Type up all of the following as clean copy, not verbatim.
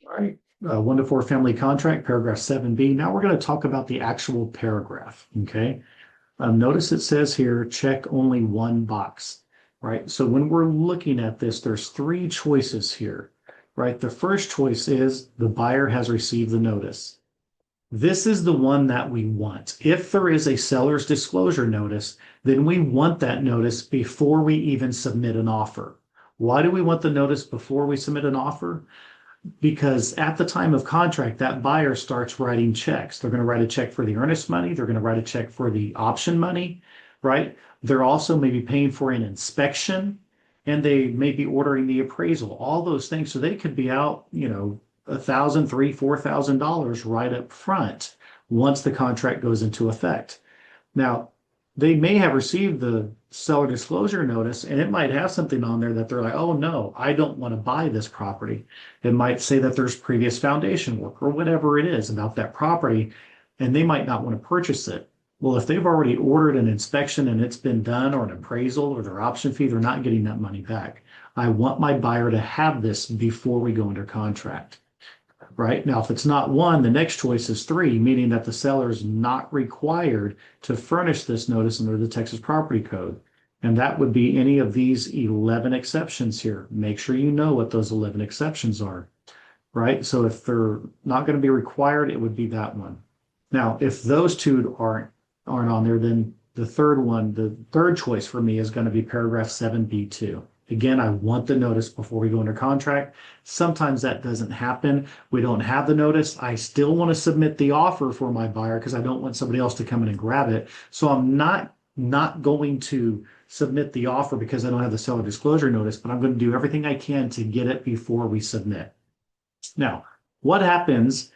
All right. 1 to 4 family contract, paragraph 7B. Now we're going to talk about the actual paragraph. Okay. Notice it says here, check only one box, right? So when we're looking at this, there's three choices here, right? The first choice is the buyer has received the notice. This is the one that we want. If there is a seller's disclosure notice, then we want that notice before we even submit an offer. Why do we want the notice before we submit an offer? Because at the time of contract, that buyer starts writing checks. They're going to write a check for the earnest money. They're going to write a check for the option money, right? They're also maybe paying for an inspection and they may be ordering the appraisal, all those things. So they could be out, $1,000, $3,000, $4,000 right up front once the contract goes into effect. Now, they may have received the seller disclosure notice and it might have something on there that they're like, oh no, I don't want to buy this property. It might say that there's previous foundation work or whatever it is about that property, and they might not want to purchase it. Well, if they've already ordered an inspection and it's been done, or an appraisal or their option fee, they're not getting that money back. I want my buyer to have this before we go under contract. Right now, if it's not one, the next choice is three, meaning that the seller is not required to furnish this notice under the Texas Property Code. And that would be any of these 11 exceptions here. Make sure you know what those 11 exceptions are, right? So if they're not going to be required, it would be that one. Now, if those two aren't on there, then the third choice for me is going to be paragraph 7B2. Again, I want the notice before we go under contract. Sometimes that doesn't happen. We don't have the notice. I still want to submit the offer for my buyer because I don't want somebody else to come in and grab it. So I'm not going to submit the offer because I don't have the seller disclosure notice, but I'm going to do everything I can to get it before we submit. Now, what happens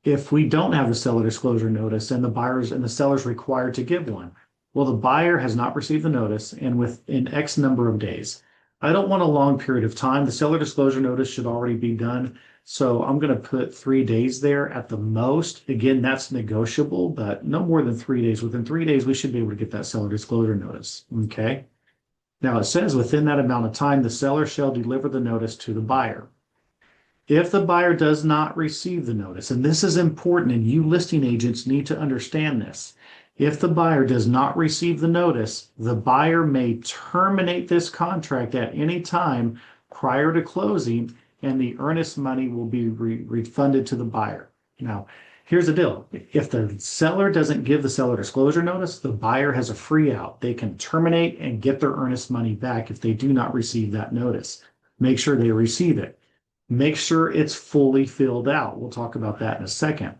if we don't have the seller disclosure notice and the seller's required to give one? Well, the buyer has not received the notice and within X number of days. I don't want a long period of time. The seller disclosure notice should already be done. So I'm going to put 3 days there at the most. Again, that's negotiable, but no more than 3 days. Within 3 days, we should be able to get that seller disclosure notice. Okay. Now it says within that amount of time, the seller shall deliver the notice to the buyer. If the buyer does not receive the notice, and this is important, and you listing agents need to understand this. If the buyer does not receive the notice, the buyer may terminate this contract at any time prior to closing, and the earnest money will be refunded to the buyer. Now, here's the deal. If the seller doesn't give the seller disclosure notice, the buyer has a free out. They can terminate and get their earnest money back if they do not receive that notice. Make sure they receive it. Make sure it's fully filled out. We'll talk about that in a second.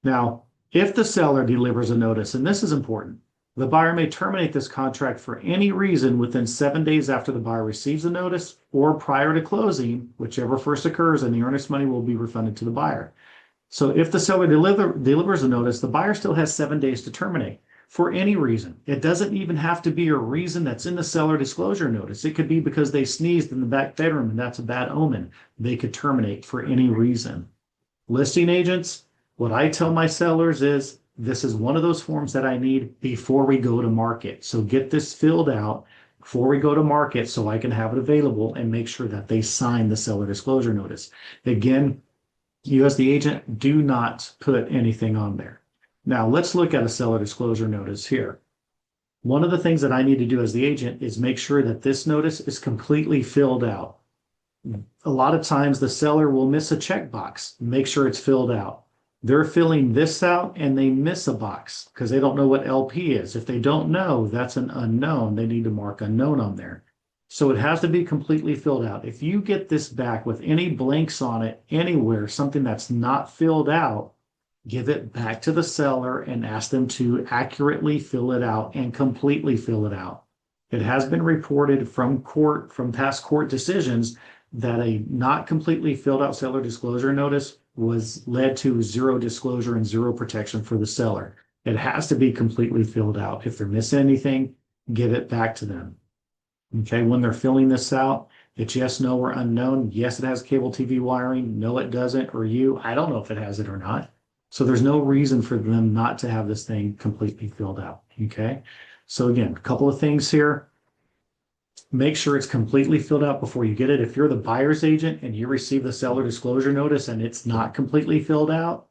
Now, if the seller delivers a notice, and this is important, the buyer may terminate this contract for any reason within 7 days after the buyer receives the notice or prior to closing, whichever first occurs, and the earnest money will be refunded to the buyer. So if the seller delivers a notice, the buyer still has 7 days to terminate for any reason. It doesn't even have to be a reason that's in the seller disclosure notice. It could be because they sneezed in the back bedroom and that's a bad omen. They could terminate for any reason. Listing agents, what I tell my sellers is this is one of those forms that I need before we go to market. So get this filled out before we go to market so I can have it available and make sure that they sign the seller disclosure notice. Again, you as the agent, do not put anything on there. Now let's look at a seller disclosure notice here. One of the things that I need to do as the agent is make sure that this notice is completely filled out. A lot of times the seller will miss a checkbox. Make sure it's filled out. They're filling this out and they miss a box because they don't know what LP is. If they don't know, that's an unknown. They need to mark unknown on there. So it has to be completely filled out. If you get this back with any blanks on it anywhere, something that's not filled out, give it back to the seller and ask them to accurately fill it out and completely fill it out. It has been reported from past court decisions that a not completely filled out seller disclosure notice was led to zero disclosure and zero protection for the seller. It has to be completely filled out. If they're missing anything, give it back to them. Okay, when they're filling this out, it's yes, no, or unknown. Yes, it has cable TV wiring. No, it doesn't. Or I don't know if it has it or not. So there's no reason for them not to have this thing completely filled out. Okay, so again, a couple of things here. make sure it's completely filled out before you get it. If you're the buyer's agent and you receive the seller disclosure notice and it's not completely filled out,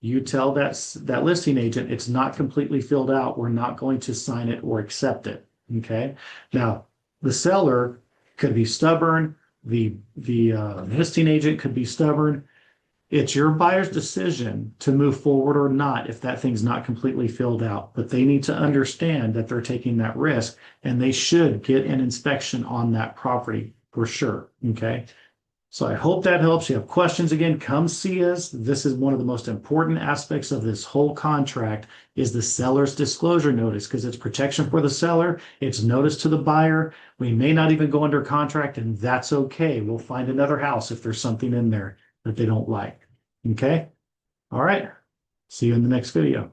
you tell that listing agent it's not completely filled out. We're not going to sign it or accept it. Okay. Now, the seller could be stubborn. The listing agent could be stubborn. It's your buyer's decision to move forward or not if that thing's not completely filled out. But they need to understand that they're taking that risk and they should get an inspection on that property for sure. Okay. So I hope that helps. You have questions, again, come see us. This is one of the most important aspects of this whole contract is the seller's disclosure notice because it's protection for the seller. It's notice to the buyer. We may not even go under contract and that's okay. We'll find another house if there's something in there that they don't like. Okay. All right. See you in the next video.